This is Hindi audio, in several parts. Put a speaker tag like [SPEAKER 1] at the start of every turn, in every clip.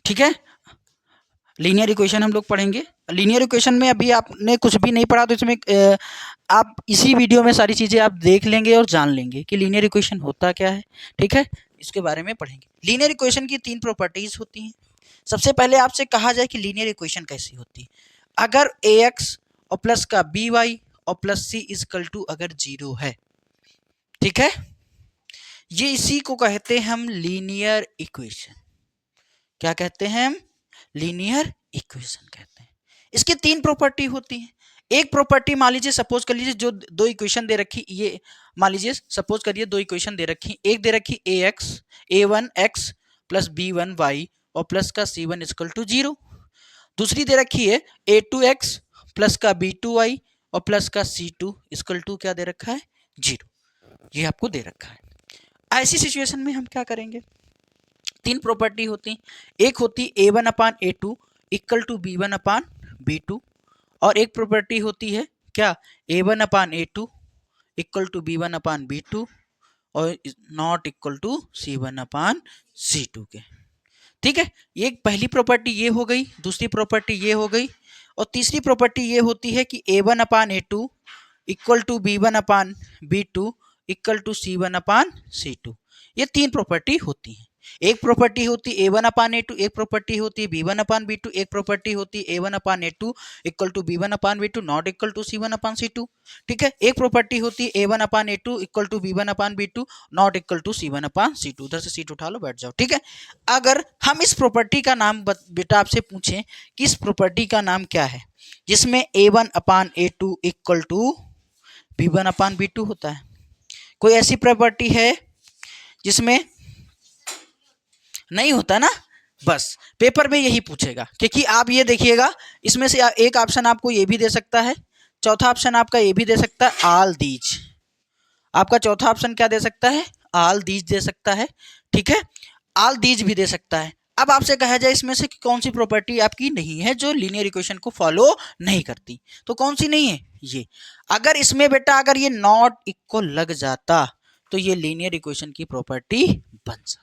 [SPEAKER 1] ठीक है, लीनियर इक्वेशन हम लोग पढ़ेंगे। लीनियर इक्वेशन में अभी आपने कुछ भी नहीं पढ़ा तो इसमें आप इसी वीडियो में सारी चीज़ें आप देख लेंगे और जान लेंगे कि लीनियर इक्वेशन होता क्या है। ठीक है, इसके बारे में पढ़ेंगे। लीनियर इक्वेशन की 3 प्रॉपर्टीज होती हैं। सबसे पहले आपसे कहा जाए कि लीनियर इक्वेशन कैसी होती है। अगर ax और प्लस का by और प्लस c इजकल टू अगर 0 है, ठीक है, ये इसी को कहते हैं हम लीनियर इक्वेशन। क्या कहते हैं हम? लीनियर इक्वेशन कहते हैं। इसकी 3 प्रॉपर्टी होती हैं। एक प्रॉपर्टी मान लीजिए, सपोज कर लीजिए जो 2 इक्वेशन दे रखी, ये मान लीजिए सपोज करिए 2 इक्वेशन दे रखी। एक दे रखी a1x प्लस b1y और प्लस का c1 इजकल टू 0। दूसरी दे रखी है a2x प्लस का b2y और प्लस का c2 इजकल टू क्या दे रखा है? 0। ये आपको दे रखा है। ऐसी सिचुएशन में हम क्या करेंगे? 3 प्रॉपर्टी होती। एक होती a1 upon a2 equal to b1 upon b2, और एक प्रॉपर्टी होती है क्या? a1 upon a2 equal to b1 upon b2 और not equal to c1 upon c2 के। ठीक है, ये पहली प्रॉपर्टी ये हो गई, दूसरी प्रॉपर्टी ये हो गई, और तीसरी प्रॉपर्टी ये होती है कि a1 upon a2 equal to b1 upon b2 equal to c1 upon c2। ये 3 प्रॉपर्टी होती हैं। एक प्रॉपर्टी होती है a1 अपान a2, एक प्रॉपर्टी होती है b1 अपान b2, एक प्रॉपर्टी होती है a1 upon a2 equal to b1 upon b2 not equal to c1 upon c2। ठीक है, एक प्रॉपर्टी होती है a1 upon a2 equal to b1 upon b2 not equal to c1 upon c2। उधर से सीट उठा लो, बैठ जाओ। ठीक है, अगर हम इस प्रॉपर्टी का नाम बेटा आपसे पूछें कि इस प्रॉपर्टी का नाम क्या है जिसमें a1 upon a2 equal to b1 upon b2 होता है, कोई ऐसी प्रॉपर्टी है जिसमें नहीं होता ना? बस पेपर में यही पूछेगा, क्योंकि आप ये देखिएगा इसमें से एक ऑप्शन आपको ये भी दे सकता है, चौथा ऑप्शन आपका ये भी दे सकता है, ऑल दीज। आपका चौथा ऑप्शन क्या दे सकता है? ऑल दीज दे सकता है। ठीक है, ऑल दीज भी दे सकता है। अब आपसे कहा जाए इसमें से कि कौन सी प्रॉपर्टी आपकी नहीं है जो लीनियर इक्वेशन को फॉलो नहीं करती, तो कौन सी नहीं है? ये। अगर इसमें बेटा अगर ये नॉट इक्वल लग जाता तो ये लीनियर इक्वेशन की प्रॉपर्टी बन जाती।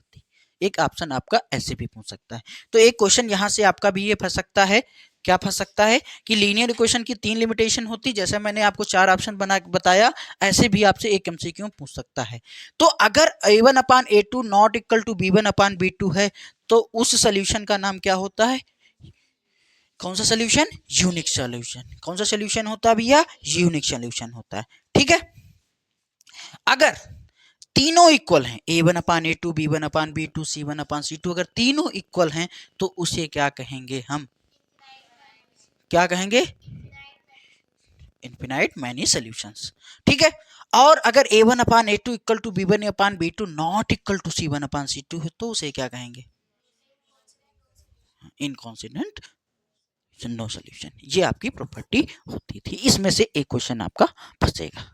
[SPEAKER 1] एक ऑप्शन आपका ऐसे भी पूछ सकता है। तो एक क्वेश्चन यहां से आपका भी ये फंस सकता है। क्या फंस सकता है कि लीनियर इक्वेशन की 3 लिमिटेशन होती, जैसे मैंने आपको 4 ऑप्शन बना बताया, ऐसे भी आपसे एक एमसीक्यू पूछ सकता है। तो अगर a1 upon a2 not equal to b1 upon b2 है तो उस सोल्यूशन का नाम क्या होता है? कौन सा सोल्यूशन? Unique solution. कौन सा सोल्यूशन होता है भैया? यूनिक सोल्यूशन होता है। ठीक है, अगर तीनों इक्वल हैं, a1 upon a2 b1 upon b2 c1 upon c2, अगर तीनों इक्वल हैं तो उसे क्या कहेंगे हम? क्या कहेंगे? Infinite many solutions. ठीक है, और अगर a1 upon a2 equal to b1 upon b2 not equal to c1 upon c2 है तो उसे क्या कहेंगे? Inconsistent no solution. ये आपकी प्रॉपर्टी होती थी। इसमें से एक क्वेश्चन आपका फंसेगा।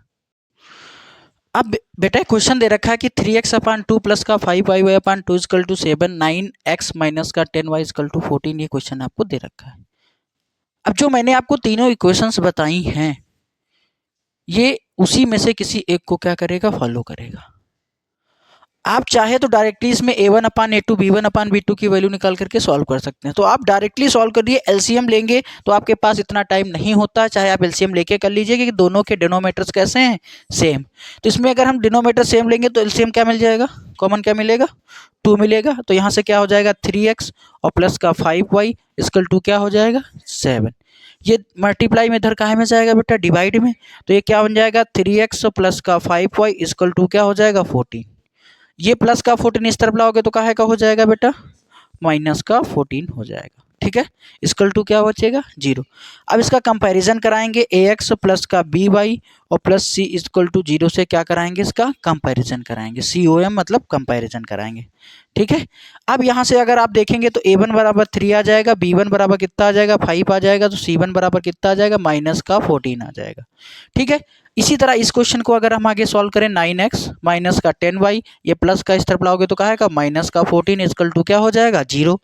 [SPEAKER 1] अब बेटा क्वेश्चन दे रखा है कि 3x अपान 2 प्लस का 5y upon 2 is equal to 7, 9x minus का 10y इजकल टू 14। ये क्वेश्चन आपको दे रखा है। अब जो मैंने आपको तीनों इक्वेशंस बताई हैं ये उसी में से किसी एक को क्या करेगा? फॉलो करेगा। आप चाहे तो डायरेक्टली इसमें a1 upon a2 b1 upon b2 की वैल्यू निकाल करके सॉल्व कर सकते हैं। तो आप डायरेक्टली सॉल्व करिए। एलसीएम लेंगे तो आपके पास इतना टाइम नहीं होता, चाहे आप एलसीएम लेके कर लीजिए, क्योंकि दोनों के डिनोमिनेटर्स कैसे हैं? सेम। तो इसमें अगर हम डिनोमिनेटर सेम लेंगे तो एलसीएम क्या मिल जाएगा? कॉमन क्या मिलेगा? 2 मिलेगा। तो यहाँ से क्या हो जाएगा? 3x और प्लस का 5y इजकल टू क्या हो जाएगा? 7। ये मल्टीप्लाई में इधर कहाँ में जाएगा बेटा? डिवाइड में। तो ये क्या बन जाएगा? 3x प्लस का 5y इजकल टू क्या हो जाएगा? 14। ये प्लस का 14 इस तरफ लाओगे तो काहे का हो जाएगा बेटा? माइनस का 14 हो जाएगा। ठीक है, इक्वल टू क्या बचेगा? 0। अब इसका कंपैरिजन कराएंगे ax प्लस का by और प्लस c इक्वल टू 0 से क्या कराएंगे? इसका कंपैरिजन कराएंगे। COM मतलब कंपैरिजन कराएंगे। ठीक है, अब यहाँ से अगर आप देखेंगे तो a1 बराबर 3 आ जाएगा, b1 बराबर कितना आ जाएगा? 5 आ जाएगा, तो c1 बराबर कितना आ जाएगा? माइनस का 14 आ जाएगा। ठीक है, इसी तरह इस क्वेश्चन को अगर हम आगे सॉल्व करें 9x माइनस का 10y, ये प्लस का इस तरफ लाओगे तो कहा है माइनस का 14 इक्वल टू क्या हो जाएगा? 0।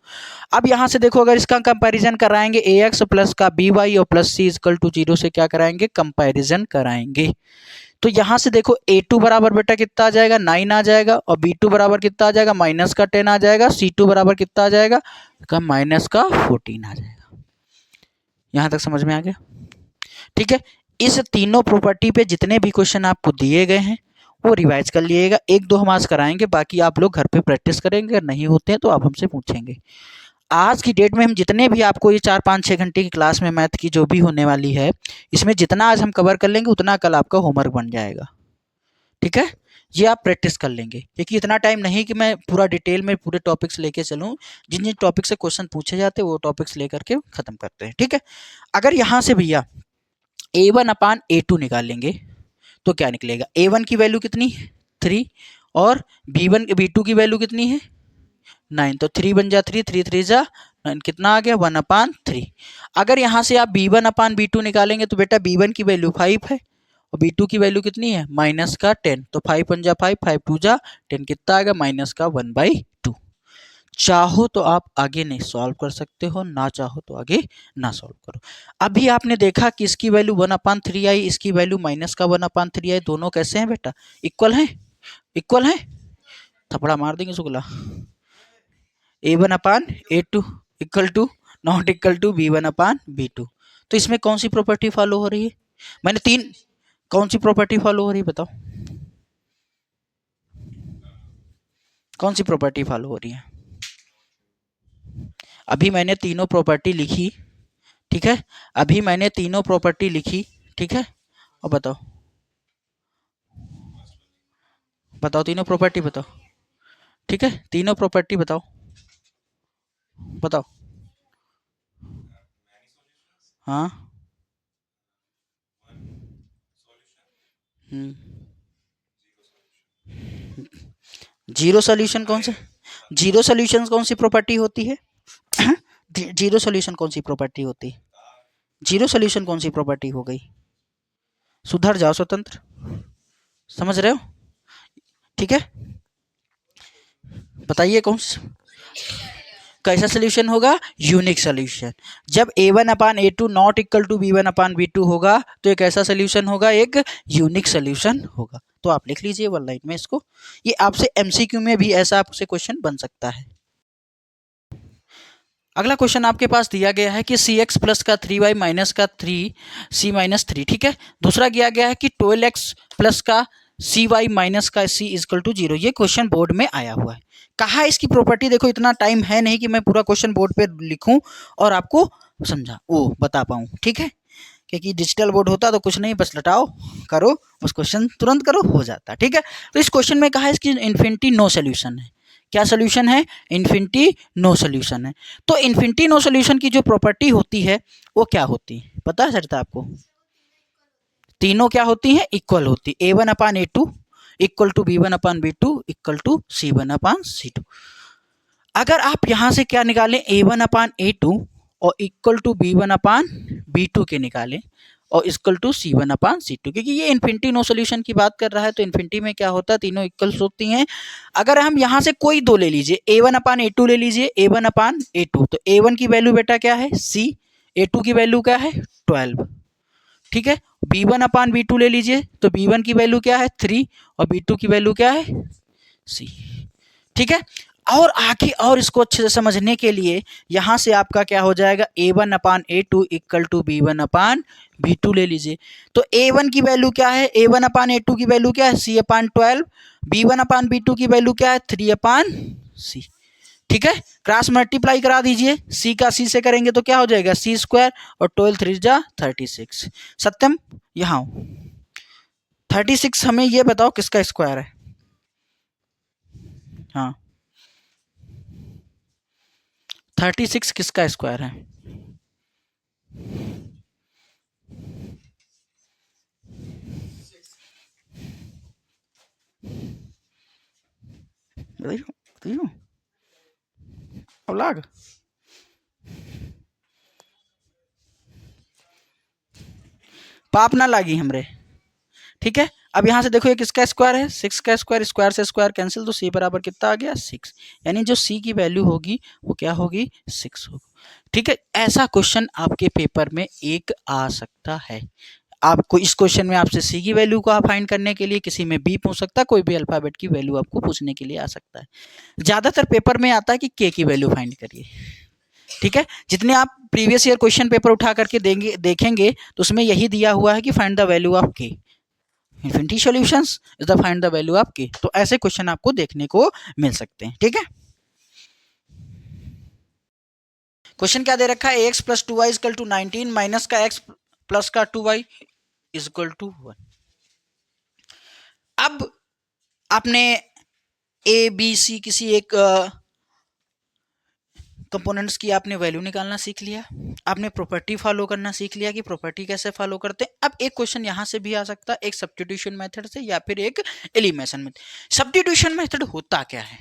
[SPEAKER 1] अब यहाँ से देखो अगर इसका कंपैरिजन कराएंगे ax प्लस का by और प्लस c इक्वल टू 0 से क्या कराएंगे? कंपैरिजन कराएंगे। तो यहाँ से देखो A2 बराबर बेटा कितना आ जाएगा 9 आ जाएगा, और B2 बराबर कितना आ जाएगा माइनस का 10 आ जाएगा, C2 बराबर कितना आ जाएगा माइनस का 14 आ जाएगा। यहाँ तक समझ में आ गया? ठीक है, इस तीनों प्रॉपर्टी पे जितने भी क्वेश्चन आपको दिए गए हैं वो रिवाइज कर लिएगा, एक दो हम आज कराएंगे, बाकी आप लोग घर पे प्रैक्टिस करेंगे, अगर नहीं होते हैं तो आप हमसे पूछेंगे। आज की डेट में हम जितने भी आपको ये 4-5-6 घंटे की क्लास में मैथ की जो भी होने वाली है, इसमें जितना आज हम कवर कर लेंगे उतना कल आपका होमवर्क बन जाएगा। ठीक है, ये आप प्रैक्टिस कर लेंगे, क्योंकि इतना टाइम नहीं कि मैं पूरा डिटेल में पूरे टॉपिक्स लेके चलूँ, जिन जिन टॉपिक से क्वेश्चन पूछे जाते हैं वो टॉपिक्स लेकर के खत्म करते हैं। ठीक है, अगर यहाँ से भैया A1/A2 निकाल लेंगे तो क्या निकलेगा, A1 की वैल्यू कितनी 3 और B2 की वैल्यू कितनी है 9, तो 3 बन जा 3, 3 3 जा 9, कितना आ गया 1/3। अगर यहाँ से आप B1/B2 निकालेंगे तो बेटा B1 की वैल्यू 5 है और B2 की वैल्यू कितनी है माइनस का 10, तो 5 1 जा 5, 5 2 जा 10, कितना आएगा माइनस का 1/2। चाहो तो आप आगे नहीं सॉल्व कर सकते हो, ना चाहो तो आगे ना सॉल्व करो। अभी आपने देखा कि इसकी वैल्यू 1/3 आई, इसकी वैल्यू माइनस का 1/3 आई, दोनों कैसे हैं बेटा इक्वल हैं, इक्वल हैं, थपड़ा मार देंगे Shukla. A1/A2 equal to not equal to B1/B2, तो इसमें कौन सी प्रॉपर्टी फॉलो हो रही है, मैंने तीन, कौन सी प्रॉपर्टी फॉलो हो रही है बताओ, कौन सी प्रॉपर्टी फॉलो हो रही है? अभी मैंने तीनों प्रॉपर्टी लिखी, ठीक है, अभी मैंने तीनों प्रॉपर्टी लिखी, ठीक है, और बताओ बताओ तीनों प्रॉपर्टी बताओ, ठीक है, तीनों प्रॉपर्टी बताओ बताओ। हाँ, जीरो सोल्यूशन कौन से, जीरो सोल्यूशन कौन सी प्रॉपर्टी होती है? जीरो सोल्यूशन कौन सी प्रॉपर्टी होती है? जीरो सोल्यूशन कौन सी प्रॉपर्टी हो गई? सुधर जाओ स्वतंत्र, समझ रहे हो? ठीक है, बताइए कौन सा कैसा सोल्यूशन होगा, यूनिक सोल्यूशन। जब A1/A2 not equal to B1/B2 होगा तो एक ऐसा सोल्यूशन होगा, एक यूनिक सोल्यूशन होगा। तो आप लिख लीजिए वन लाइन में इसको, ये आपसे MCQ में भी ऐसा आपसे क्वेश्चन बन सकता है। अगला क्वेश्चन आपके पास दिया गया है कि CX प्लस का 3y माइनस का 3C-3, ठीक है। दूसरा दिया गया है कि 12x प्लस का CY माइनस का C इजकल टू 0। ये क्वेश्चन बोर्ड में आया हुआ है। कहा है इसकी प्रॉपर्टी, देखो इतना टाइम है नहीं कि मैं पूरा क्वेश्चन बोर्ड पे लिखूं और आपको समझा वो बता पाऊं, ठीक है, क्योंकि डिजिटल बोर्ड होता तो कुछ नहीं, बस लटाओ करो उस क्वेश्चन तुरंत करो हो जाता, ठीक है। तो इस क्वेश्चन में कहा है इसकी इन्फिनिटी नो सोल्यूशन है। क्या सोल्यूशन है? इन्फिनिटी नो सोल्यूशन है। तो इन्फिनिटी नो सोल्यूशन की जो प्रॉपर्टी होती है वो क्या होती है पता चलता है आपको? तीनों क्या होती हैं? इक्वल होती है। A1/A2 equal to B1/B2 equal to C1/C2। अगर आप यहां से क्या निकालें A1/A2 और इक्वल टू B1/B2 के निकालें और इक्वल टू C1/C2, क्योंकि ये इन्फिनिटी नो सोल्यूशन की बात कर रहा है, तो इन्फिनिटी में क्या होता है तीनों इक्वल्स होती हैं। अगर हम यहाँ से कोई दो ले लीजिए, A1/A2 ले लीजिए, A1/A2, तो A1 की वैल्यू बेटा क्या है C, A2 की वैल्यू क्या है 12, ठीक है। B1/B2 ले लीजिए तो B1 की वैल्यू क्या है 3 और B2 की वैल्यू क्या है C, ठीक है। और आगे और इसको अच्छे से समझने के लिए यहां से आपका क्या हो जाएगा A1/A2 इक्वल टू B1/B2 ले लीजिए। तो A1 की वैल्यू क्या है, A1/A2 की वैल्यू क्या है C/12, B1/B2 की वैल्यू क्या है 3/C, ठीक है। क्रॉस मल्टीप्लाई करा दीजिए, C का C से करेंगे तो क्या हो जाएगा C² और 12 3 जा 36। सत्यम यहाँ 36, हमें ये बताओ किसका स्क्वायर है? हाँ 36 किसका स्क्वायर है? औलाग पाप ना लागी हमरे, ठीक है। अब यहाँ से देखो ये किसका स्क्वायर है 6 का स्क्वायर, स्क्वायर से स्क्वायर कैंसिल, तो C बराबर कितना आ गया 6, यानी जो C की वैल्यू होगी वो क्या होगी 6 होगी, ठीक है। ऐसा क्वेश्चन आपके पेपर में एक आ सकता है। आपको इस क्वेश्चन में आपसे सी की वैल्यू को फाइंड करने के लिए, किसी में बी पूछ सकता है, कोई भी अल्फाबेट की वैल्यू आपको पूछने के लिए आ सकता है। ज़्यादातर पेपर में आता है कि के की वैल्यू फाइंड करिए, ठीक है। जितने आप प्रीवियस ईयर क्वेश्चन पेपर उठा करके देखेंगे तो उसमें यही दिया हुआ है कि फाइंड द वैल्यू ऑफ के, infinity solutions is the find the value of के। तो ऐसे क्वेश्चन आपको देखने को मिल सकते हैं, ठीक है। क्वेश्चन क्या दे रखा है, X plus 2y equal to 19 minus का एक्स प्लस का 2y इक्वल टू 1। अब आपने ए बी सी किसी एक कंपोनेंट्स की आपने वैल्यू निकालना सीख लिया, आपने प्रॉपर्टी फॉलो करना सीख लिया कि प्रॉपर्टी कैसे फॉलो करते हैं। अब एक क्वेश्चन यहां से भी आ सकता है, एक सब्स्टिट्यूशन मेथड से या फिर एक एलिमिनेशन मेथड। सब्स्टिट्यूशन मेथड होता क्या है?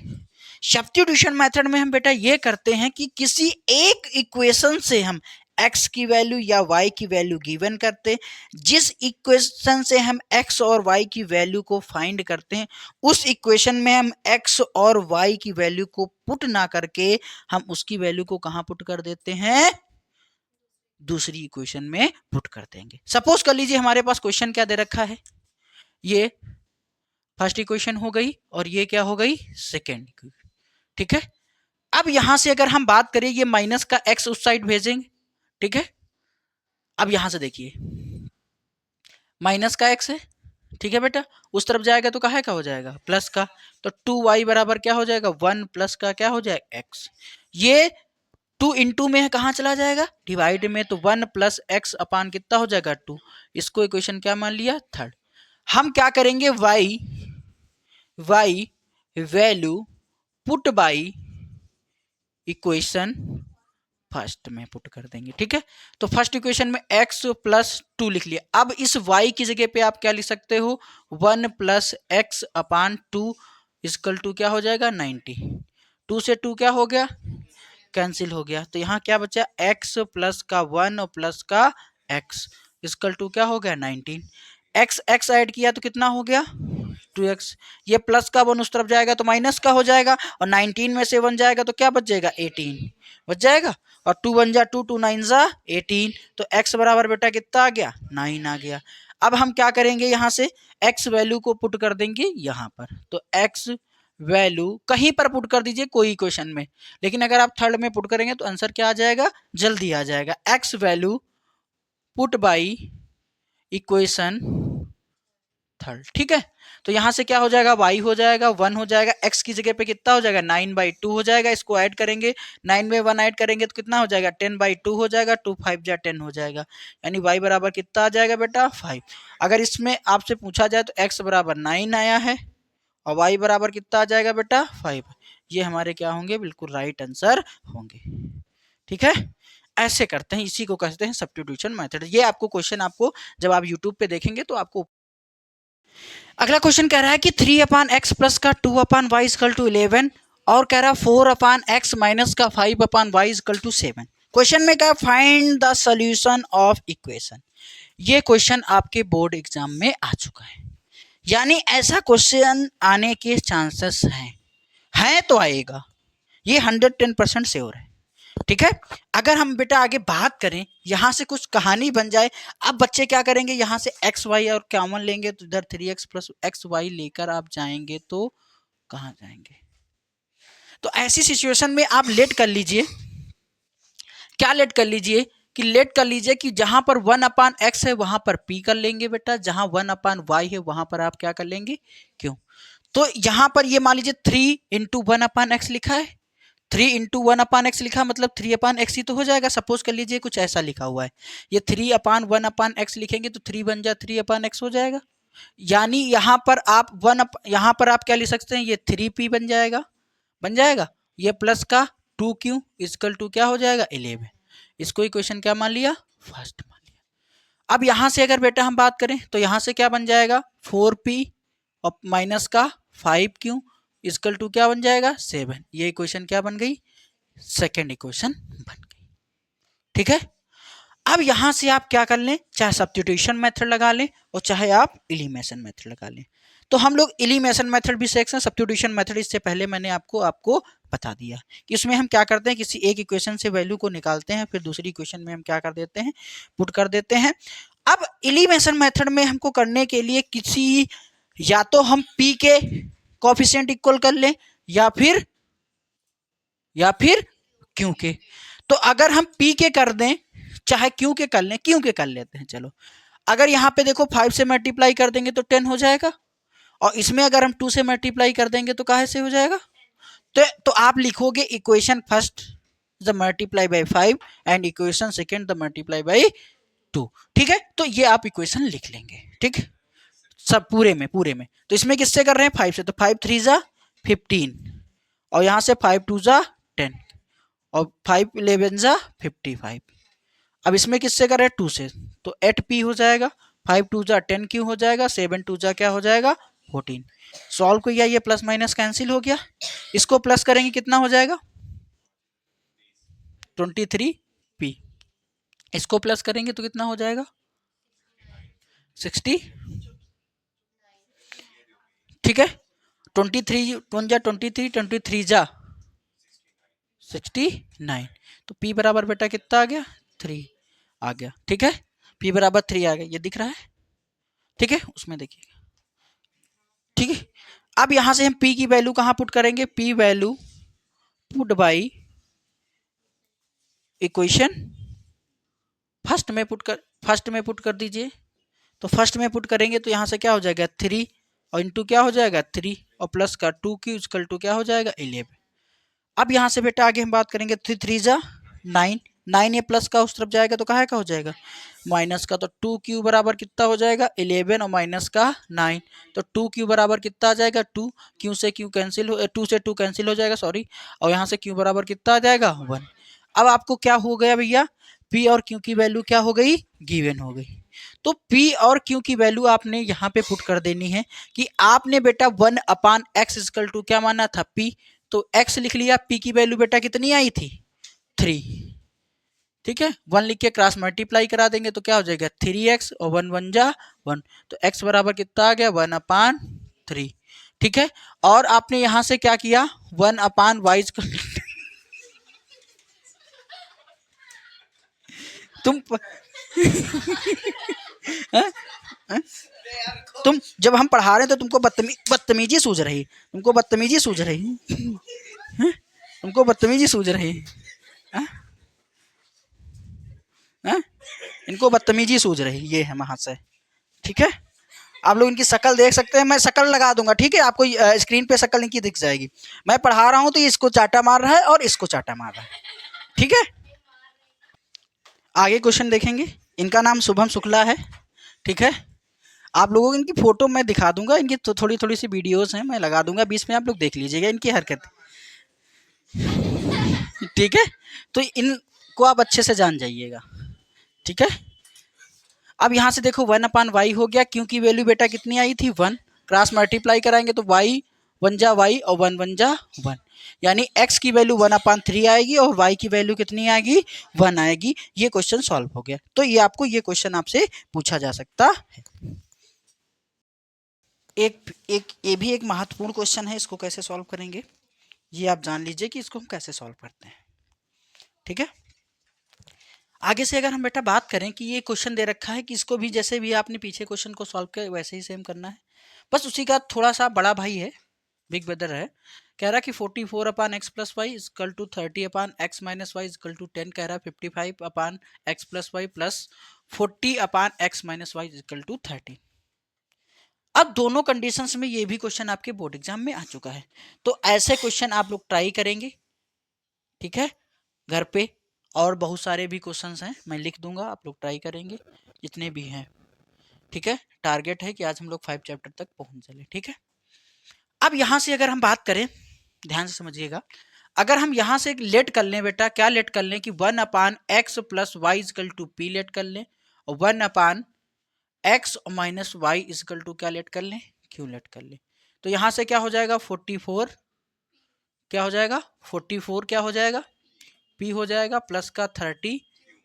[SPEAKER 1] सब्स्टिट्यूशन मेथड में हम बेटा ये करते हैं कि किसी एक इक्वेशन से हम x की वैल्यू या y की वैल्यू गिवन करते हैं, जिस इक्वेशन से हम x और y की वैल्यू को फाइंड करते हैं उस इक्वेशन में हम x और y की वैल्यू को पुट ना करके हम उसकी वैल्यू को कहां पुट कर देते हैं, दूसरी इक्वेशन में पुट कर देंगे। सपोज कर लीजिए हमारे पास क्वेश्चन क्या दे रखा है, ये फर्स्ट इक्वेशन हो गई और ये क्या हो गई, सेकेंड इक्वेशन, ठीक है। अब यहां से अगर हम बात करें, ये माइनस का x उस साइड भेजेंगे, ठीक है। अब यहां से देखिए माइनस का x है, ठीक है बेटा, उस तरफ जाएगा तो कहा का हो जाएगा प्लस का, तो 2y बराबर क्या हो जाएगा 1 प्लस का क्या हो जाएगा x। ये 2 इंटू में है, कहाँ चला जाएगा डिवाइड में, तो 1 प्लस एक्स अपान कितना हो जाएगा 2। इसको इक्वेशन क्या मान लिया, थर्ड। हम क्या करेंगे, y value put by equation first में पुट कर देंगे, ठीक है। तो फर्स्ट इक्वेशन में x प्लस 2 लिख लिया। अब इस y की जगह पे आप क्या लिख सकते हो, 1 plus X upon 2 equal to क्या हो जाएगा 90। 2 से 2 क्या हो गया, कैंसिल हो गया, तो यहाँ क्या बचा, x प्लस का 1 और प्लस का x इक्वल टू क्या हो गया 19। x ऐड किया तो कितना हो गया 2x, ये प्लस का 1 उस तरफ जाएगा तो माइनस का हो जाएगा, और 19 में से 1 जाएगा तो क्या बच जाएगा 18 बच जाएगा, और 2 1 जा 2 2 9 जा 18, तो x बराबर बेटा कितना आ गया 9 आ गया। अब हम क्या करेंगे, यहाँ से x वैल्यू को पुट कर देंगे यहाँ पर, तो x वैल्यू कहीं पर पुट कर दीजिए कोई इक्वेशन में, लेकिन अगर आप थर्ड में पुट करेंगे तो आंसर क्या आ जाएगा, जल्दी आ जाएगा। x value put by equation third, ठीक है। तो यहां से क्या हो जाएगा, y हो जाएगा 1 हो जाएगा, x की जगह पे कितना हो जाएगा 9/2 हो जाएगा, इसको ऐड करेंगे 9 में 1 ऐड करेंगे तो कितना हो जाएगा 10/2 हो जाएगा, 2 5 जा 10 हो जाएगा, यानी y बराबर कितना आ जाएगा बेटा 5। अगर इसमें आपसे पूछा जाए तो x बराबर 9 आया है और y बराबर कितना आ जाएगा बेटा 5, ये हमारे क्या होंगे, बिल्कुल राइट आंसर होंगे, ठीक है। ऐसे करते हैं, इसी को कहते हैं सब्स्टिट्यूशन मेथड। ये आपको क्वेश्चन आपको जब आप यूट्यूब पे देखेंगे तो आपको। अगला क्वेश्चन कह रहा है कि 3/x प्लस का 2/y इक्वल टू 11 और कह रहा है 4/x माइनस का 5/y इक्वल टू 7। क्वेश्चन में क्या, find the solution of equation. ये क्वेश्चन आपके बोर्ड एग्जाम में आ चुका है, यानी ऐसा क्वेश्चन आने के चांसेस हैं तो आएगा, ये 110% श्योर है, ठीक है। अगर हम बेटा आगे बात करें, यहां से कुछ कहानी बन जाए, अब बच्चे क्या करेंगे, यहां से एक्स वाई और कॉमन लेंगे तो इधर 3x प्लस एक्स वाई लेकर आप जाएंगे तो कहां जाएंगे। तो ऐसी सिचुएशन में आप लेट कर लीजिए, क्या लेट कर लीजिए कि लेट कर लीजिए कि जहां पर 1/x है वहां पर p कर लेंगे बेटा, जहां 1/y है वहां पर आप क्या कर लेंगे क्यों। तो यहां पर ये मान लीजिए 3 इंटू 1/x लिखा है, 3 इंटू 1/x लिखा मतलब 3/x ही तो हो जाएगा। सपोज कर लीजिए कुछ ऐसा लिखा हुआ है, ये 3/1/x लिखेंगे तो 3 बन जा 3/x हो जाएगा, यानी यहाँ पर आप यहाँ पर आप क्या लिख सकते हैं, ये 3p बन जाएगा, ये प्लस का 2q इक्वल टू क्या हो जाएगा 11। इसको इक्वेशन क्या मान लिया, फर्स्ट मान लिया। अब यहां से अगर बेटा हम बात करें तो यहां से क्या बन जाएगा 4p और माइनस का 5q इक्वल टू क्या बन जाएगा 7। ये इक्वेशन क्या बन गई, सेकेंड इक्वेशन बन गई, ठीक है। अब यहां से आप क्या कर लें, चाहे सब्स्टिट्यूशन मेथड लगा लें और चाहे आप एलिमिनेशन मेथड लगा लें। तो हम लोग एलिमिनेशन मेथड भी सीख सकते हैं, सब्स्टिट्यूशन मेथड इससे पहले मैंने आपको बता दिया कि इसमें हम क्या करते हैं, किसी एक इक्वेशन से वैल्यू को निकालते हैं, फिर दूसरी इक्वेशन में हम क्या कर देते हैं, पुट कर देते हैं। अब एलिमिनेशन मेथड में हमको करने के लिए किसी, या तो हम p के कोफिशिएंट इक्वल कर लें या फिर q के। तो अगर हम p के कर दें चाहे q के कर लें, q के कर लेते हैं चलो। अगर यहाँ पे देखो 5 से मल्टीप्लाई कर देंगे तो 10 हो जाएगा, और इसमें अगर हम 2 से मल्टीप्लाई कर देंगे तो कहाँ से हो जाएगा। तो आप लिखोगे equation first the multiply by 5 and equation second the multiply by 2। ठीक है, तो ये आप इक्वेशन लिख लेंगे। ठीक, सब पूरे में। तो इसमें किससे कर रहे हैं, 5 से, तो 5 3 जा 15, और यहाँ से 5 2 जा 10, और 5 11 जा 55। अब इसमें किससे कर रहे हैं, 2 से, तो 8p हो जाएगा, 5 2 जा 10 क्यों हो जाएगा, 7 2 जा क्या हो जाएगा 14। सॉल्व किया, ये प्लस माइनस कैंसिल हो गया, इसको प्लस करेंगे कितना हो जाएगा 23p, इसको प्लस करेंगे तो कितना हो जाएगा 60। ठीक है, 23 1 जा 23, 23 जा 69, तो p बराबर बेटा कितना आ गया 3 आ गया। ठीक है, p बराबर 3 आ गया, ये दिख रहा है। ठीक है, उसमें देखिए। ठीक है, अब यहां से हम p की वैल्यू कहां पुट करेंगे, p value put by equation first में पुट कर दीजिए। तो फर्स्ट में पुट करेंगे तो यहाँ से क्या हो जाएगा 3, और इंटू क्या हो जाएगा 3, और प्लस का 2 की इक्वल टू क्या हो जाएगा 11। अब यहाँ से बेटा आगे हम बात करेंगे, 3 3 जा 9, 9 ये प्लस का उस तरफ जाएगा तो कहाँ का हो जाएगा माइनस का, तो 2 क्यू बराबर कितना हो जाएगा 11, और माइनस का 9, तो 2 क्यू बराबर कितना आ जाएगा 2, क्यू से क्यू कैंसिल हो, 2 से 2 कैंसिल हो जाएगा सॉरी, और यहाँ से क्यू बराबर कितना आ जाएगा 1। अब आपको क्या हो गया भैया, p और q की वैल्यू क्या हो गई गिवन हो गई। तो p और q की वैल्यू आपने यहाँ पे पुट कर देनी है कि आपने बेटा 1/x इक्वल टू क्या माना था p, तो x लिख लिया, p की वैल्यू बेटा कितनी आई थी 3। ठीक है, 1 लिख के क्रॉस मल्टीप्लाई करा देंगे तो क्या हो जाएगा 3x, और 1 1 जा 1, तो x बराबर कितना आ गया 1/3। ठीक है, और आपने यहां से क्या किया 1/y तुम तुम जब हम पढ़ा रहे थे तुमको बदतमीजी सूझ रही, तुमको बदतमीजी सूझ रही तुमको बदतमीजी सूझ रही है? इनको बदतमीजी सूझ रही, ये है वहां से। ठीक है, आप लोग इनकी शक्ल देख सकते हैं, मैं शक्ल लगा दूंगा। ठीक है, आपको स्क्रीन पे शक्ल इनकी दिख जाएगी। मैं पढ़ा रहा हूं तो ये इसको चाटा मार रहा है और इसको चाटा मार रहा है। ठीक है, आगे क्वेश्चन देखेंगे। इनका नाम शुभम शुक्ला है। ठीक है, आप लोगों को इनकी फोटो मैं दिखा दूंगा, इनकी तो थोड़ी थोड़ी सी वीडियोस हैं मैं लगा दूंगा बीच में, आप लोग देख लीजिएगा इनकी हरकत। ठीक है, तो इनको आप अच्छे से जान जाइएगा। ठीक है, अब यहाँ से देखो 1/y हो गया, क्योंकि वैल्यू बेटा कितनी आई थी 1, क्रॉस मल्टीप्लाई कराएंगे तो y 1 जा y और 1 1 जा 1, यानी x की वैल्यू 1/3 आएगी और y की वैल्यू कितनी आएगी 1 आएगी। ये क्वेश्चन सॉल्व हो गया। तो ये आपको ये क्वेश्चन आपसे पूछा जा सकता है। एक एक ये भी एक महत्वपूर्ण क्वेश्चन है, इसको कैसे सॉल्व करेंगे ये आप जान लीजिए कि इसको हम कैसे सॉल्व करते हैं। ठीक है, आगे से अगर हम बेटा बात करें कि ये क्वेश्चन दे रखा है कि इसको भी जैसे भी आपने पीछे क्वेश्चन को सॉल्व किया वैसे ही सेम करना है, बस उसी का थोड़ा सा बड़ा भाई है, बिग ब्रदर है। कह रहा है कि 44/x plus Y equal to 30/x minus Y equal to 10, कह रहा है 55/x plus Y plus 40/x minus Y equal to 30। अब दोनों कंडीशंस में ये भी क्वेश्चन आपके बोर्ड एग्जाम में आ चुका है, तो ऐसे क्वेश्चन आप लोग ट्राई करेंगे। ठीक है, घर पे और बहुत सारे भी क्वेश्चंस हैं, मैं लिख दूंगा, आप लोग ट्राई करेंगे जितने भी हैं। ठीक है, टारगेट है कि आज हम लोग 5 चैप्टर तक पहुंच चले। ठीक है, अब यहां से अगर हम बात करें, ध्यान से समझिएगा, अगर हम यहां से लेट कर लें बेटा, क्या लेट कर लें कि 1/x plus Y equal to P let कर लें, और 1/x minus Y equal to क्या लेट कर लें क्यू लेट कर लें, तो यहां से क्या हो जाएगा 44, क्या हो जाएगा 44 क्या हो जाएगा p हो जाएगा, प्लस का 30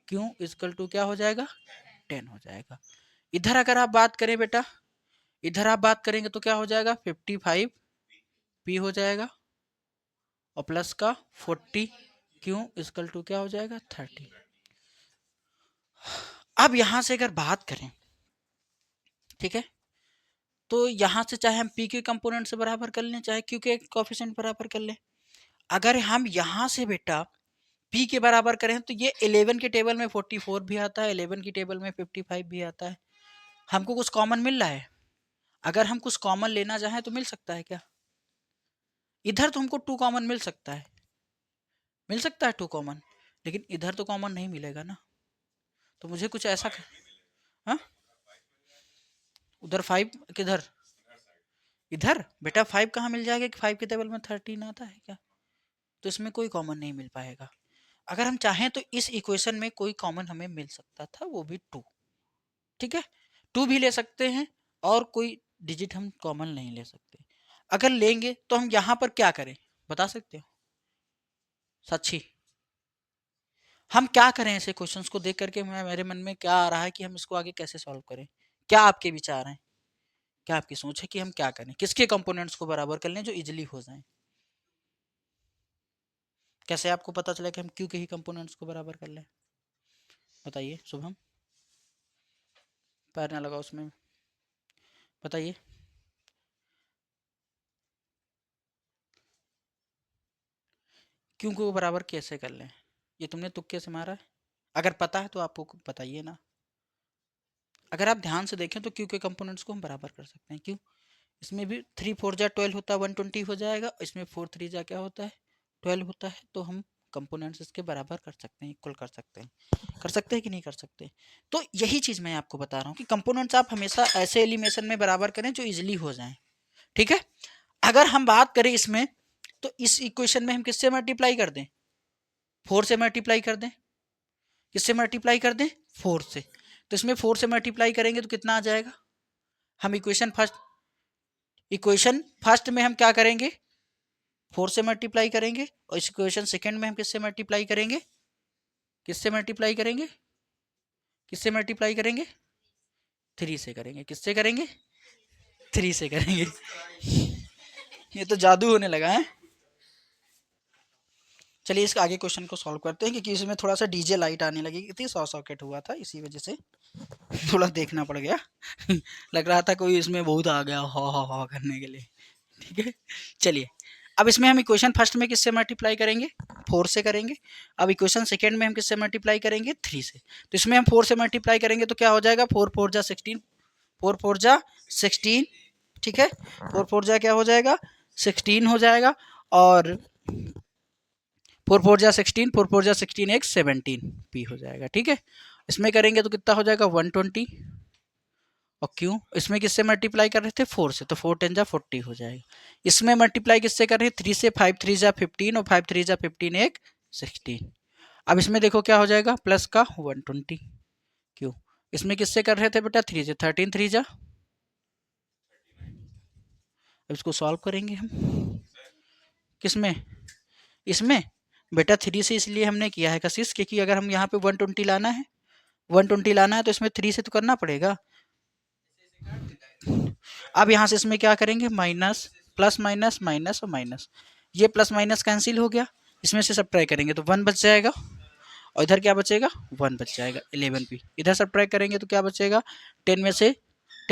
[SPEAKER 1] क्यू इजकल टू क्या हो जाएगा 10 हो जाएगा। इधर अगर आप बात करें बेटा, इधर आप बात करेंगे तो क्या हो जाएगा 55 p हो जाएगा, और प्लस का 40 क्यू इजकल टू क्या हो जाएगा 30। अब यहाँ से अगर बात करें, ठीक है, तो यहाँ से चाहे हम पी के कंपोनेंट से बराबर कर लें, चाहे क्यू के कोफिशिएंट बराबर कर लें। अगर हम यहाँ से बेटा पी के बराबर करें तो ये 11 के टेबल में 44 भी आता है, 11 की टेबल में 55 भी आता है। हमको कुछ कॉमन मिल रहा है। अगर हम कुछ कॉमन लेना चाहें तो मिल सकता है क्या? इधर तो हमको 2 कॉमन मिल सकता है, मिल सकता है 2 कॉमन, लेकिन इधर तो कॉमन नहीं मिलेगा ना। तो मुझे कुछ ऐसा हाँ, उधर 5 किधर, इधर बेटा 5 कहाँ मिल जाएगा कि 5 के टेबल में 13 आता है क्या? तो इसमें कोई कॉमन नहीं मिल पाएगा। अगर हम चाहें तो इस इक्वेशन में कोई कॉमन हमें मिल सकता था, वो भी 2, ठीक है, 2 भी ले सकते हैं और कोई डिजिट हम कॉमन नहीं ले सकते। अगर लेंगे तो हम यहाँ पर क्या करें, बता सकते हो साक्षी? हम क्या करें ऐसे क्वेश्चंस को देख करके? मेरे मन में क्या आ रहा है कि हम इसको आगे कैसे सॉल्व करें? क्या आपके विचार हैं, क्या आपकी सोच है कि हम क्या करें, किसके कंपोनेंट्स को बराबर कर लें जो इजिली हो जाएं? कैसे आपको पता चला कि हम क्यू के ही कंपोनेंट्स को बराबर कर लें? बताइए शुभम, पैर ना लगाओ उसमें, बताइए। क्यू को बराबर कैसे कर लें? ये तुमने तुक्के से मारा है? अगर पता है तो आपको बताइए ना। अगर आप ध्यान से देखें तो क्यू के कंपोनेंट्स को हम बराबर कर सकते हैं। क्यों? इसमें भी 3 4 जा 12 होता है, 120 हो जाएगा। इसमें 4 3 जा क्या होता है, 12 होता है। तो हम कंपोनेंट्स इसके बराबर कर सकते हैं, इक्वल कर सकते हैं। कर सकते हैं कि नहीं कर सकते? तो यही चीज़ मैं आपको बता रहा हूँ कि कंपोनेंट्स आप हमेशा ऐसे एलिमिनेशन में बराबर करें जो इजिली हो जाएं, ठीक है। अगर हम बात करें इसमें, तो इस इक्वेशन में हम किससे मल्टीप्लाई कर दें? 4 से मल्टीप्लाई कर दें। किससे मल्टीप्लाई कर दें? 4 से। तो इसमें 4 से मल्टीप्लाई करेंगे तो कितना आ जाएगा? हम इक्वेशन फर्स्ट में हम क्या करेंगे? 4 से मल्टीप्लाई करेंगे। और इस इक्वेशन सेकंड में हम किससे मल्टीप्लाई करेंगे? किससे मल्टीप्लाई करेंगे? किससे मल्टीप्लाई करेंगे? 3 से करेंगे। किससे करेंगे? 3 से करेंगे। ये तो जादू होने लगा है। चलिए इस आगे क्वेश्चन को सॉल्व करते हैं, क्योंकि इसमें थोड़ा सा डीजे लाइट आने लगी थी, 100 सॉकेट हुआ था, इसी वजह से थोड़ा देखना पड़ गया। लग रहा था कोई इसमें बहुत आ गया हा करने के लिए, ठीक है। चलिए अब इसमें हम इक्वेशन फर्स्ट में किससे मल्टीप्लाई करेंगे? 4 से करेंगे। अब इक्वेशन सेकंड में हम किससे मल्टीप्लाई करेंगे? 3 से। तो इसमें हम 4 से मल्टीप्लाई करेंगे तो क्या हो जाएगा? 4 4 जा 16, 4 4 जा 16, ठीक है। 4 4 जा क्या हो जाएगा? 16 हो जाएगा। और 4 4 जा 16, 4 4 जा 16 एक 17 पी हो जाएगा, ठीक है। इसमें करेंगे तो कितना हो जाएगा? 120। और क्यों? इसमें किससे मल्टीप्लाई कर रहे थे? 4 से, तो 4 10 जा 40 हो जाएगा। इसमें मल्टीप्लाई किससे कर रहे हैं? 3 से। 5 3 जा 15 और 5 3 जा 15 एक 16। अब इसमें देखो क्या हो जाएगा? प्लस का 120। क्यों? इसमें किससे कर रहे थे बेटा? 3 से। 13 3 जा, अब इसको सॉल्व करेंगे हम। किसमें? इसमें बेटा 3 से इसलिए हमने किया है कशिश, क्योंकि अगर हम यहाँ पे 120 लाना है, 120 लाना है तो इसमें 3 से तो करना पड़ेगा। अब यहाँ से इसमें क्या करेंगे? माइनस, प्लस माइनस, माइनस और माइनस। ये प्लस माइनस कैंसिल हो गया। इसमें से सब्ट्रैक्ट करेंगे तो 1 बच जाएगा। और इधर क्या बचेगा? 1 बच जाएगा। 11 पी इधर सब्ट्रैक्ट करेंगे तो क्या बचेगा? 10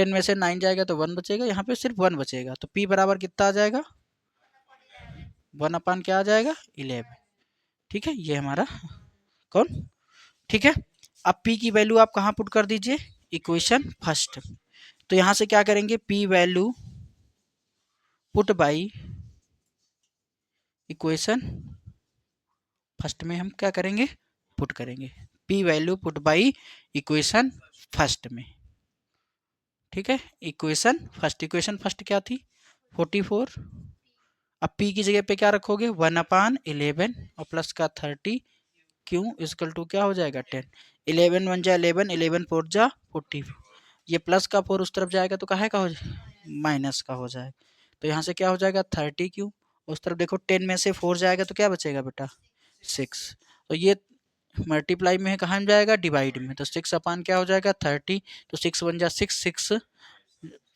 [SPEAKER 1] में से 9 जाएगा तो 1 बचेगा। यहाँ पे सिर्फ 1 बचेगा। तो पी बराबर कितना आ जाएगा? 1 अपान क्या आ जाएगा? 11, ठीक है। ये हमारा कौन, ठीक है। अब पी की वैल्यू आप कहाँ पुट कर दीजिए? Equation first. तो यहाँ से क्या करेंगे? P value put by equation first में हम क्या करेंगे? पुट करेंगे। P value put by equation first में, ठीक है। इक्वेशन फर्स्ट क्या थी? 44। अब पी की जगह पे क्या रखोगे? 1/11 और प्लस का 30 क्यों इक्वल टू क्या हो जाएगा? 10। 11 1 जा 11, 11 4 जा 40। ये प्लस का 4 उस तरफ जाएगा तो काहे का हो जाएगा? माइनस का हो जाएगा। तो यहाँ से क्या हो जाएगा? 30 क्यों उस तरफ देखो, 10 में से 4 जाएगा तो क्या बचेगा बेटा? 6। तो ये मल्टीप्लाई में है, कहाँ में जाएगा? डिवाइड में। तो 6 अपान क्या हो जाएगा? 30। तो 6 1 जा 6, 6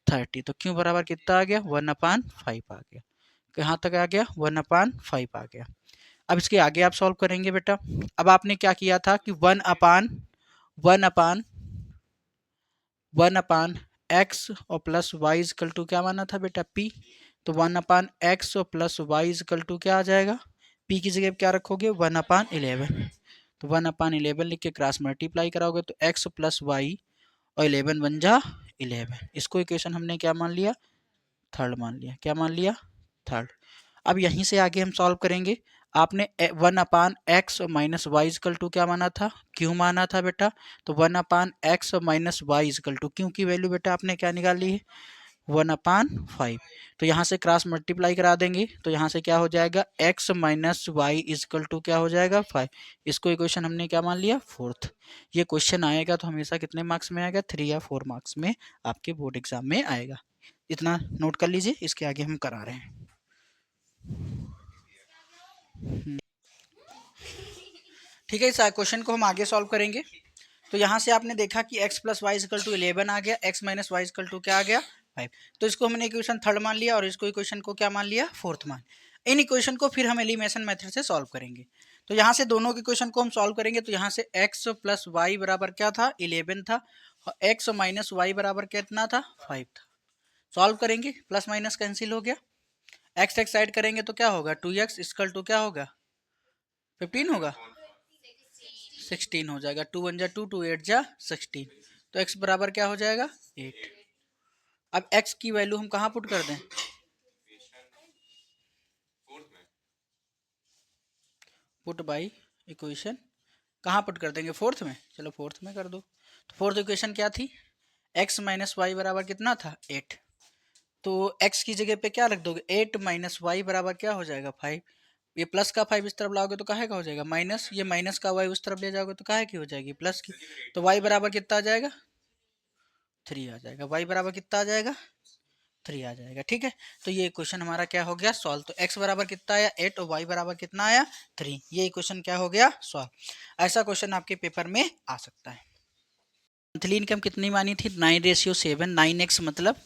[SPEAKER 1] 30। तो क्यों बराबर कितना आ गया? 1/5 आ गया। कहाँ तक आ गया? 1/5 आ गया। अब इसके आगे आप सॉल्व करेंगे बेटा। अब आपने क्या किया था कि 1/, 1/x और प्लस वाई इजकल टू क्या माना था बेटा p, तो 1/x और प्लस वाई इजकल टू क्या आ जाएगा, p की जगह क्या रखोगे 1/11, तो 1/11 लिख के क्रॉस मल्टीप्लाई कराओगे तो x प्लस वाई और 11 बन जा 11, इसको इक्वेशन हमने क्या मान लिया, थर्ड मान लिया, क्या मान लिया, थर्ड। अब यहीं से आगे हम सॉल्व करेंगे। आपने 1/x और माइनस वाई इजकल टू क्या माना था, क्यों माना था बेटा, तो 1/x और माइनस वाई इजकल टू क्यों की वैल्यू बेटा आपने क्या निकाली है 1/5, तो यहाँ से क्रॉस मल्टीप्लाई करा देंगे तो यहाँ से क्या हो जाएगा x minus Y equal to क्या हो जाएगा 5, इसको इक्वेशन हमने क्या मान लिया फोर्थ। ये क्वेश्चन आएगा तो हमेशा कितने मार्क्स में आएगा 3 या 4 मार्क्स में आपके बोर्ड एग्जाम में आएगा, इतना नोट कर लीजिए, इसके आगे हम करा रहे हैं। ठीक है, इस क्वेश्चन को हम आगे सॉल्व करेंगे। तो यहाँ से आपने देखा कि x plus Y equal to 11 आ गया, x minus Y equal to क्या आ गया 5, तो इसको हमने इक्वेशन थर्ड मान लिया और इसको इक्वेशन को क्या मान लिया फोर्थ मान। इन इक्वेशन को फिर हम एलिमिनेशन मेथड से सॉल्व करेंगे। तो यहाँ से दोनों के इक्वेशन को हम सॉल्व करेंगे, तो यहाँ से x प्लस वाई बराबर क्या था 11 था और x माइनस वाई बराबर कितना था 5 था। सॉल्व करेंगे, प्लस माइनस कैंसिल हो गया, x साइड करेंगे तो क्या होगा 2x इजकल टू क्या होगा 15 होगा 16 हो जाएगा, 2 1 जा 2, 2 8 जा 16, तो x बराबर क्या हो जाएगा 8। अब x की वैल्यू हम कहाँ पुट कर दें, पुट बाई इक्वेशन कहाँ पुट कर देंगे फोर्थ में, चलो फोर्थ में कर दो। तो फोर्थ इक्वेशन क्या थी x माइनस वाई बराबर कितना था 8, तो x की जगह पे क्या रख दोगे 8 माइनस वाई बराबर क्या हो जाएगा 5, ये प्लस का 5 इस तरफ लाओगे तो काहे का हो जाएगा माइनस, ये माइनस का y उस तरफ ले जाओगे तो काहे की हो जाएगी प्लस की, तो y बराबर कितना आ जाएगा 3 आ जाएगा, y बराबर कितना आ जाएगा 3 आ जाएगा। ठीक है, तो ये क्वेश्चन हमारा क्या हो गया सॉल्व, तो x बराबर कितना आया 8 और y बराबर कितना आया 3, ये क्वेश्चन क्या हो गया सॉल्व। ऐसा क्वेश्चन आपके पेपर में आ सकता है। मंथली इनकम कितनी मानी थी 9:7, 9x मतलब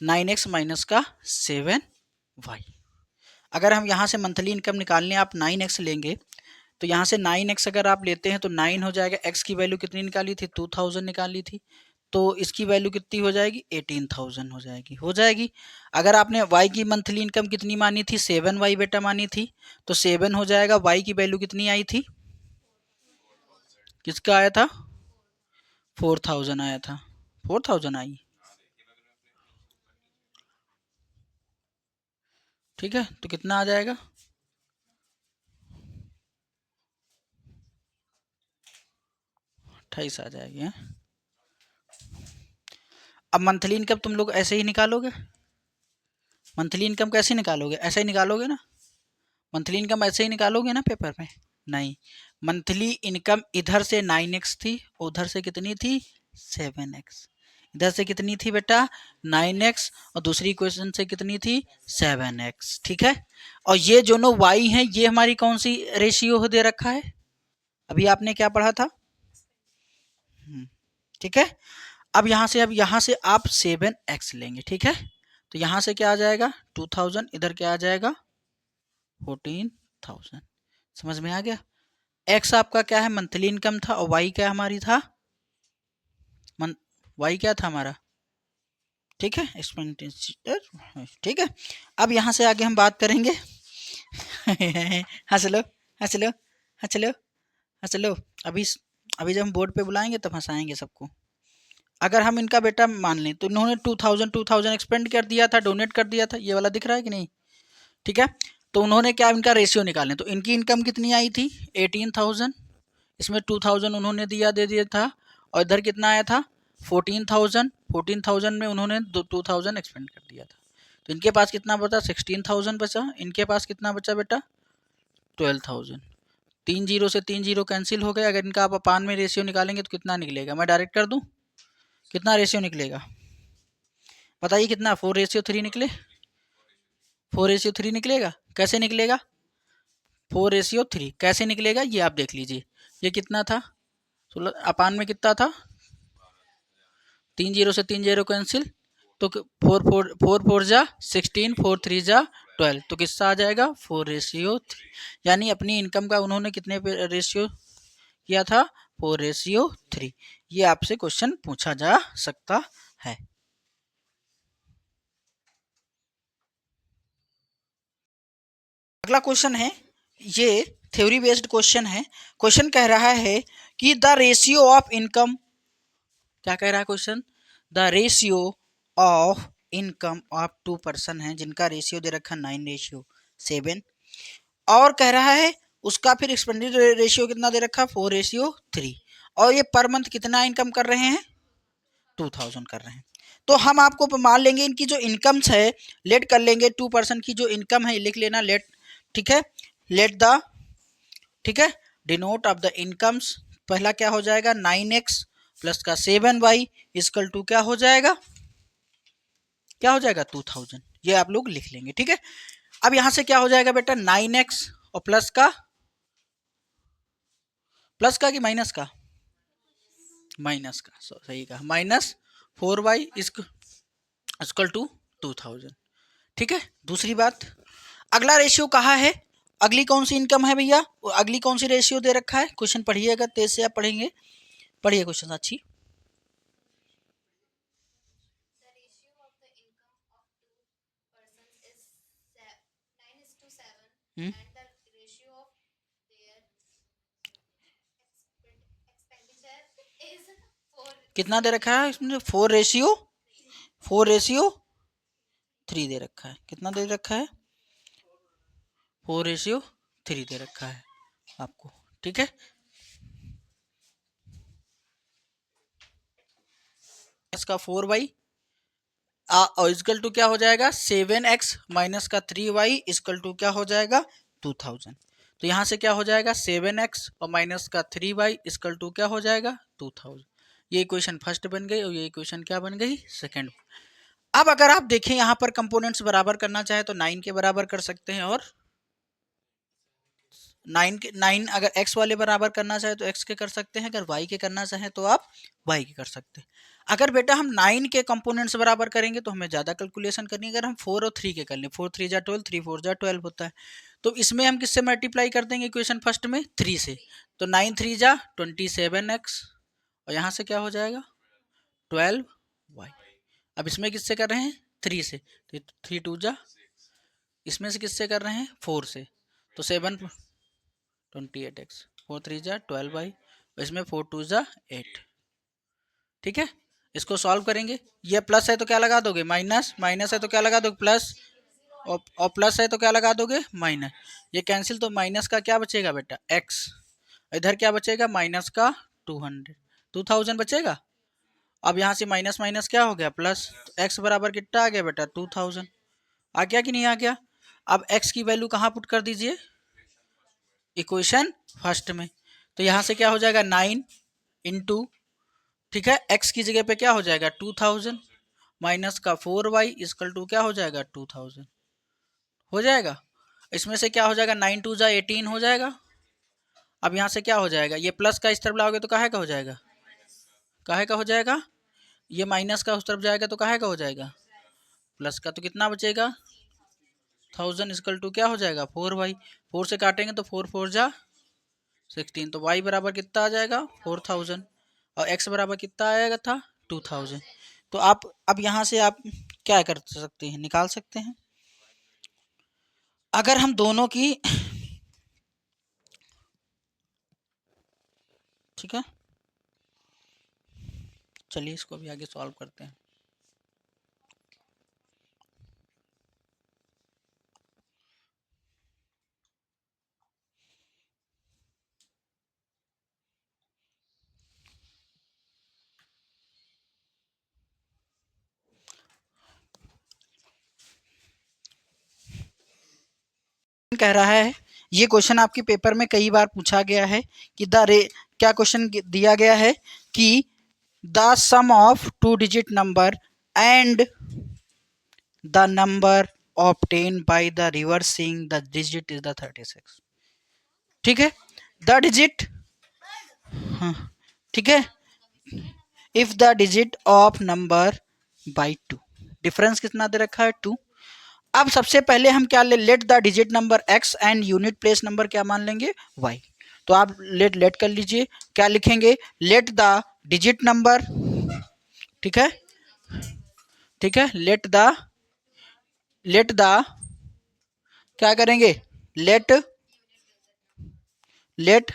[SPEAKER 1] 9x माइनस का 7y। अगर हम यहाँ से मंथली इनकम निकालने आप 9x लेंगे तो यहाँ से 9x अगर आप लेते हैं तो 9 हो जाएगा, x की वैल्यू कितनी निकाली थी 2000 निकाली थी, तो इसकी वैल्यू कितनी हो जाएगी 18,000 हो जाएगी। अगर आपने y की मंथली इनकम कितनी मानी थी 7y बेटा मानी थी, तो 7 हो जाएगा, y की वैल्यू कितनी आई थी, किसका आया था 4000 आया था, 4000 आई। ठीक है, तो कितना आ जाएगा 28 आ जाएगी है? अब मंथली इनकम तुम लोग ऐसे ही निकालोगे, मंथली इनकम कैसे निकालोगे, ऐसे ही निकालोगे ना, मंथली इनकम ऐसे ही निकालोगे ना पेपर में, नहीं, मंथली इनकम इधर से 9x थी, उधर से कितनी थी 7x, इधर से कितनी थी बेटा 9x और दूसरी इक्वेशन से कितनी थी 7x। ठीक है, और ये दोनों y हैं, ये हमारी कौन सी रेशियो दे रखा है, अभी आपने क्या पढ़ा था। ठीक है, अब यहाँ से आप 7x लेंगे। ठीक है, तो यहाँ से क्या आ जाएगा 2000, इधर क्या आ जाएगा 14,000, समझ में आ गया। x आपका क्या है मंथली इनकम था और y क्या हमारी था y क्या था हमारा, ठीक है एक्सपेंडिचर। ठीक है, अब यहाँ से आगे हम बात करेंगे हंस लो हंस लो हंस लो हंस लो, अभी जब हम बोर्ड पे बुलाएंगे तब हंसाएंगे सबको। अगर हम इनका बेटा मान लें तो इन्होंने 2000 एक्सपेंड कर दिया था, डोनेट कर दिया था, ये वाला दिख रहा है कि नहीं। ठीक है, तो उन्होंने क्या इनका रेशियो निकालें, तो इनकी इनकम कितनी आई थी 18,000, इसमें 2000 उन्होंने दे दिया था और इधर कितना आया था 14,000 में उन्होंने 2000 एक्सपेंड कर दिया था, तो इनके पास कितना बचा 16,000 बचा, इनके पास कितना बचा बेटा 12,000। 3 जीरो से 3 जीरो कैंसिल हो गए, अगर इनका आप अपान में रेशियो निकालेंगे तो कितना निकलेगा, मैं डायरेक्ट कर दूं, कितना रेशियो निकलेगा बताइए, कितना 4:3 निकले, 4:3 निकलेगा, कैसे निकलेगा 4:3 कैसे निकलेगा ये आप देख लीजिए, ये कितना था 16 अपान में कितना था 3 जीरो से 3 जीरो कैंसिल, तो 4 जा 16, 4 3 जा 12, तो किससा आ जाएगा 4:3, यानी अपनी इनकम का उन्होंने कितने पे रेशियो किया था 4:3। ये आपसे क्वेश्चन पूछा जा सकता है। अगला क्वेश्चन है, ये थ्योरी बेस्ड क्वेश्चन है। क्वेश्चन कह रहा है कि द रेशियो ऑफ इनकम, क्या कह रहा है question, the ratio of income of 2 person है जिनका रेशियो दे रखा 9:7, और कह रहा है उसका फिर एक्सपेंडिचर रेशियो कितना दे रखा 4:3, और ये पर मंथ कितना इनकम कर रहे हैं 2000 कर रहे हैं। तो हम आपको मान लेंगे इनकी जो इनकम्स है, लेट कर लेंगे 2 पर्सन की जो इनकम है लिख लेना लेट, ठीक है, लेट द, ठीक है, डिनोट ऑफ द इनकम्स, पहला क्या हो जाएगा 9x प्लस का 7y इक्वल टू क्या हो जाएगा, क्या हो जाएगा 2000, ये आप लोग लिख लेंगे, ठीक है। अब यहां से क्या हो जाएगा बेटा 9x और प्लस का कि माइनस का, माइनस का, सही कहा, -4y इक्वल टू 2000, ठीक है। दूसरी बात, अगला रेशियो कहा है, अगली कौन सी इनकम है भैया, अगली कौन सी रेशियो दे रखा है, क्वेश्चन पढ़िएगा तेज से आप पढ़ेंगे, पढ़िए क्वेश्चन अच्छी। कितना दे रखा है इसमें 4:3 दे रखा है, कितना दे रखा है 4:3 दे रखा है आपको, ठीक है। इसका 4y और इक्वल टू क्या हो जाएगा 7x माइनस का 3y इक्वल टू क्या हो जाएगा 2000। तो यहाँ से क्या हो जाएगा 7x और माइनस का 3y इक्वल टू क्या हो जाएगा 2000। ये इक्वेशन फर्स्ट बन गई और ये इक्वेशन क्या बन गई सेकंड। अब अगर आप देखें यहाँ पर कंपोनेंट्स बराबर करना चाहे तो 9 के बराबर कर सकते हैं, और 9 अगर x वाले बराबर करना चाहे तो x के कर सकते हैं, अगर y के करना चाहे तो आप y के कर सकते हैं। अगर बेटा हम 9 के कंपोनेंट्स बराबर करेंगे तो हमें ज़्यादा कैलकुलेशन करनी है, अगर हम 4 और 3 के कर लें 4 3 जा 12, 3 4 जा 12 होता है, तो इसमें हम किससे मल्टीप्लाई कर देंगे इक्वेशन फर्स्ट में 3 से, तो 9 3 जा 27x और यहाँ से क्या हो जाएगा 12y। अब इसमें किससे कर रहे हैं 3 से, तो 3 2 जा, इसमें से किससे कर रहे हैं 4 से, तो 7 28x, 4 3 जा 12y, इसमें 4 2 जा 8, ठीक है। इसको सॉल्व करेंगे, ये प्लस है तो क्या लगा दोगे माइनस, माइनस है तो क्या लगा दोगे प्लस, और प्लस है तो क्या लगा दोगे माइनस, ये कैंसिल, तो माइनस का क्या बचेगा बेटा x, इधर क्या बचेगा माइनस का 2000 बचेगा। अब यहाँ से माइनस माइनस क्या हो गया प्लस, तो x बराबर कितना आ गया बेटा 2000, आ गया कि नहीं आ गया। अब x की वैल्यू कहाँ पुट कर दीजिए इक्वेशन फर्स्ट में, तो यहाँ से क्या हो जाएगा 9 इंटू, ठीक है, x की जगह पे क्या हो जाएगा 2000 माइनस का 4y इक्वल टू क्या हो जाएगा 2000 हो जाएगा। इसमें से क्या हो जाएगा 9 2 जा 18 हो जाएगा। अब यहाँ से क्या हो जाएगा, ये प्लस का इस तरफ लाओगे तो काहे का हो जाएगा, काहे का हो जाएगा, ये माइनस का उस तरफ जाएगा तो काहे का हो जाएगा प्लस का, तो कितना बचेगा 1000 इक्वल टू क्या हो जाएगा 4y, 4 से काटेंगे तो 4 4 जा 16, तो y बराबर कितना आ जाएगा 4000 और x बराबर कितना आएगा था 2000। तो आप अब यहाँ से आप क्या कर सकते हैं निकाल सकते हैं, अगर हम दोनों की, ठीक है, चलिए इसको भी आगे सॉल्व करते हैं। कह रहा है, ये क्वेश्चन आपके पेपर में कई बार पूछा गया है कि क्या क्वेश्चन दिया गया है कि the sum of 2 digit number and the number obtain by the reversing the digit is the 36, ठीक है, द डिजिट, हाँ ठीक है, if the digit of number by 2, difference कितना दे रखा है 2। अब सबसे पहले हम क्या let the digit number x and unit place number क्या मान लेंगे y। तो आप लेट लेट कर लीजिए, क्या लिखेंगे, लेट द डिजिट नंबर, ठीक है, ठीक है, लेट द क्या करेंगे, let let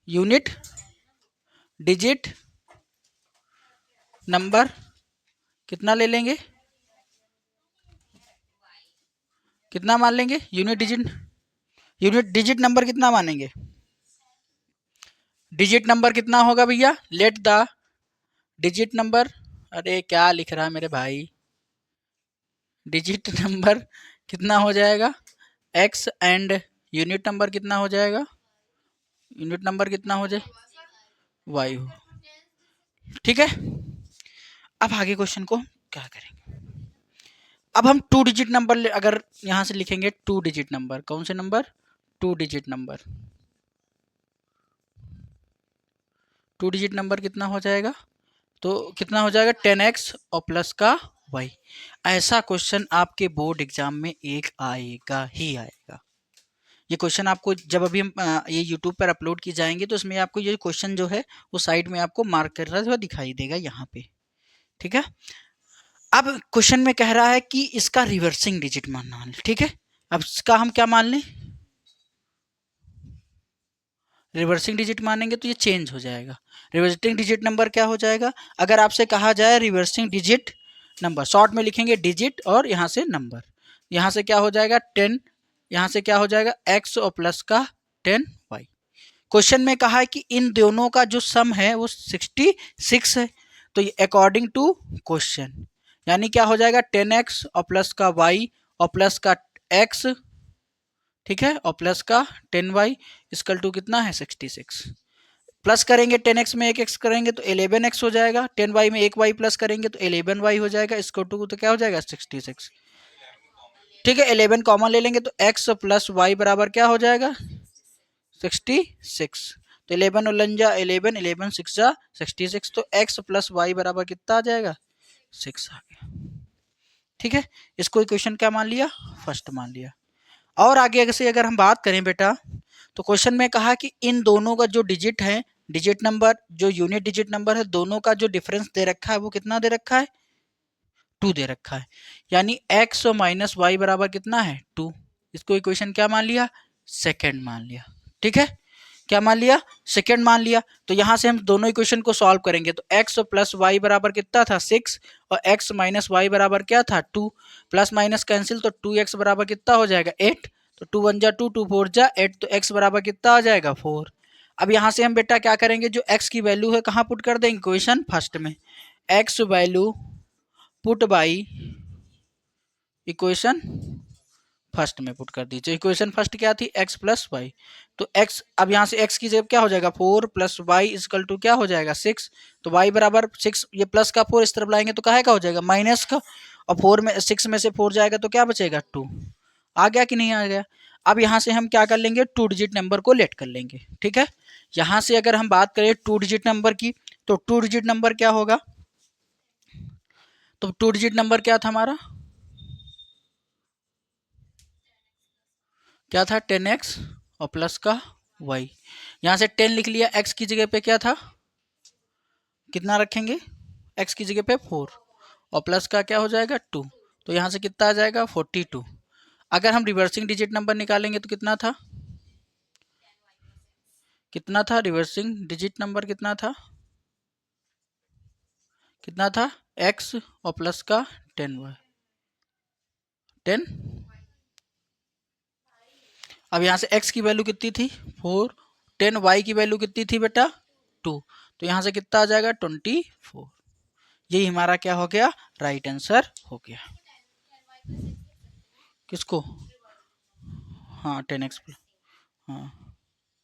[SPEAKER 1] unit digit number कितना ले लेंगे, कितना मान लेंगे, यूनिट डिजिट नंबर कितना मानेंगे, डिजिट नंबर कितना होगा भैया, लेट द डिजिट नंबर, अरे क्या लिख रहा है मेरे भाई, डिजिट नंबर कितना हो जाएगा x एंड यूनिट नंबर कितना हो जाएगा, यूनिट नंबर कितना हो जाए y हो, ठीक है। अब आगे क्वेश्चन को क्या करेंगे, अब हम टू डिजिट नंबर अगर यहां से लिखेंगे, टू डिजिट नंबर, कौन से number, two digit number, two digit number कितना हो जाएगा, तो कितना हो जाएगा 10x और प्लस का y। ऐसा क्वेश्चन आपके बोर्ड एग्जाम में एक आएगा ही आएगा। ये क्वेश्चन आपको जब अभी हम ये यूट्यूब पर अपलोड की जाएंगे तो उसमें आपको ये क्वेश्चन जो है वो साइड में आपको मार्क कर रहा हुआ दिखाई देगा यहाँ पे, ठीक है। अब क्वेश्चन में कह रहा है कि इसका रिवर्सिंग डिजिट मानना है, ठीक है। अब इसका हम क्या मान लें, रिवर्सिंग डिजिट मानेंगे तो ये चेंज हो जाएगा, रिवर्सिंग डिजिट नंबर क्या हो जाएगा, अगर आपसे कहा जाए रिवर्सिंग डिजिट नंबर, शॉर्ट में लिखेंगे डिजिट और यहाँ से नंबर, यहाँ से क्या हो जाएगा 10, यहाँ से क्या हो जाएगा x और प्लस का 10y। क्वेश्चन में कहा है कि इन दोनों का जो सम है वो 66 है, तो ये अकॉर्डिंग टू क्वेश्चन यानी क्या हो जाएगा 10x और प्लस का y और प्लस का x, ठीक है, और प्लस का 10y इसकल टू कितना है 66, प्लस करेंगे 10x में एक x करेंगे तो 11x हो जाएगा, 10y में एक y प्लस करेंगे तो 11y हो जाएगा, इसको टू तो क्या हो जाएगा 66, ठीक है। 11 कॉमन ले लेंगे तो x प्लस y बराबर क्या हो जाएगा 66, तो 11 उलंजा 11, 11 सिक्स जा 66, तो x प्लस वाई बराबर कितना आ जाएगा 6 आ गया, ठीक है। इसको इक्वेशन क्या मान लिया, फर्स्ट मान लिया। और आगे से अगर हम बात करें बेटा, तो क्वेश्चन में कहा कि इन दोनों का जो डिजिट है, डिजिट नंबर जो यूनिट डिजिट नंबर है, दोनों का जो डिफरेंस दे रखा है वो कितना दे रखा है 2 दे रखा है, यानी x और माइनस वाई बराबर कितना है 2। इसको इक्वेशन क्या मान लिया, सेकेंड मान लिया, ठीक है, क्या मान लिया, सेकेंड मान लिया। तो यहां से हम दोनों इक्वेशन को सॉल्व करेंगे तो x प्लस वाई बराबर कितना था 6 और x माइनस वाई बराबर क्या था 2, प्लस माइनस कैंसिल तो 2x बराबर कितना हो जाएगा 8, तो 2 1 जा 2, 2 4 जा 8, तो x बराबर कितना आ जाएगा 4। अब यहां से हम बेटा क्या करेंगे, जो x की वैल्यू है कहाँ पुट कर देंगे, इक्वेशन फर्स्ट में, x value put by equation first में पुट कर दीजिए। इक्वेशन फर्स्ट क्या थी x प्लस वाई, तो x अब यहाँ से x की जगह क्या हो जाएगा 4 प्लस वाई इजकल टू क्या हो जाएगा 6, तो y बराबर 6, ये प्लस का 4 इस तरफ लाएंगे तो काहे का हो जाएगा माइनस का, और 4 में 6 में से 4 जाएगा तो क्या बचेगा 2, आ गया कि नहीं आ गया। अब यहाँ से हम क्या कर लेंगे, टू डिजिट नंबर को लेट कर लेंगे, ठीक है। यहाँ से अगर हम बात करें टू डिजिट नंबर की, तो टू डिजिट नंबर क्या होगा, तो टू डिजिट नंबर क्या था हमारा, क्या था 10x और प्लस का y, यहाँ से 10 लिख लिया, x की जगह पे क्या था, कितना रखेंगे, x की जगह पे 4 और प्लस का क्या हो जाएगा 2, तो यहाँ से कितना आ जाएगा 42। अगर हम रिवर्सिंग डिजिट नंबर निकालेंगे तो कितना था, कितना था रिवर्सिंग डिजिट नंबर कितना था, कितना था x और प्लस का 10y 10। अब यहाँ से x की वैल्यू कितनी थी 4, 10y की वैल्यू कितनी थी बेटा 2, तो यहाँ से कितना आ जाएगा 24। यही हमारा क्या हो गया, राइट आंसर हो गया। किसको, हाँ 10x, हाँ